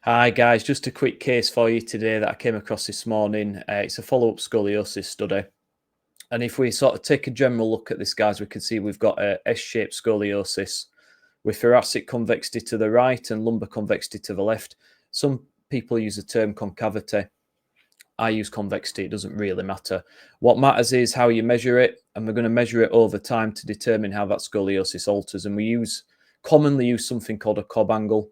Hi guys, just a quick case for you today that I came across this morning. It's a follow-up scoliosis study. And if we sort of take a general look at this, guys, we can see we've got a S-shaped scoliosis with thoracic convexity to the right and lumbar convexity to the left. Some people use the term concavity. I use convexity, it doesn't really matter. What matters is how you measure it, and we're going to measure it over time to determine how that scoliosis alters. And we commonly use something called a Cobb angle.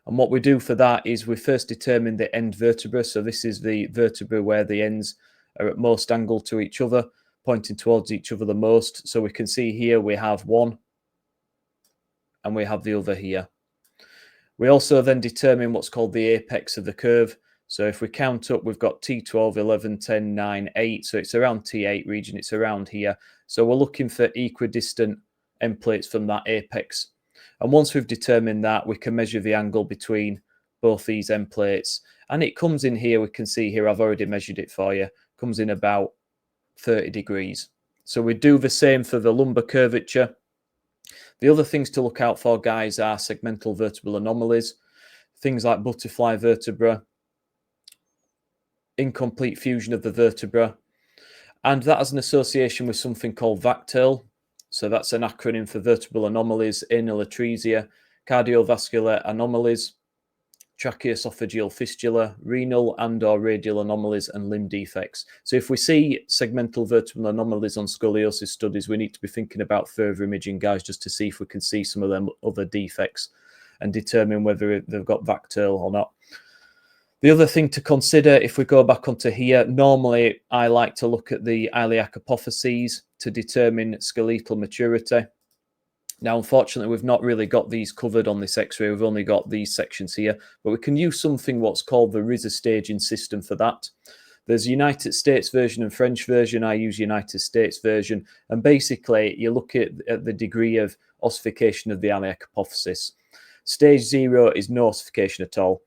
And what we do for that is we first determine the end vertebra. So this is the vertebra where the ends are at most angle to each other, pointing towards each other the most. So we can see here we have one and we have the other here. We also then determine what's called the apex of the curve. So if we count up, we've got T12, 11, 10, 9, 8. So it's around T8 region. It's around here. So we're looking for equidistant end plates from that apex. And once we've determined that, we can measure the angle between both these end plates. And it comes in here, we can see here, I've already measured it for you, comes in about 30 degrees. So we do the same for the lumbar curvature. The other things to look out for, guys, are segmental vertebral anomalies, things like butterfly vertebra, incomplete fusion of the vertebra. And that has an association with something called VACTERL. So that's an acronym for vertebral anomalies, anal atresia, cardiovascular anomalies, tracheoesophageal fistula, renal and/or radial anomalies, and limb defects. So if we see segmental vertebral anomalies on scoliosis studies, we need to be thinking about further imaging, guys, just to see if we can see some of them other defects and determine whether they've got VACTERL or not. The other thing to consider, if we go back onto here, normally I like to look at the iliac apophyses to determine skeletal maturity. Now, unfortunately, we've not really got these covered on this x-ray. We've only got these sections here, but we can use something what's called the RZA Staging System for that. There's a United States version and French version. I use United States version. And basically, you look at the degree of ossification of the iliac apophysis. Stage 0 is no ossification at all.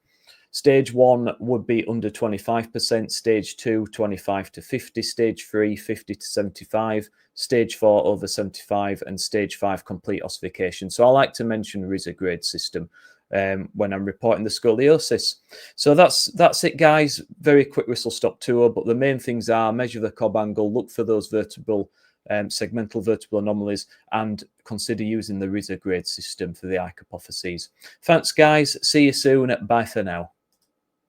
Stage 1 would be under 25%, stage 2, 25 to 50, stage 3, 50 to 75, stage 4, over 75, and stage 5, complete ossification. So I like to mention RZA grade system when I'm reporting the scoliosis. So that's it, guys. Very quick whistle-stop tour, but the main things are measure the Cobb angle, look for those segmental vertebral anomalies, and consider using the RZA grade system for the iliac apophyses. Thanks, guys. See you soon. Bye for now.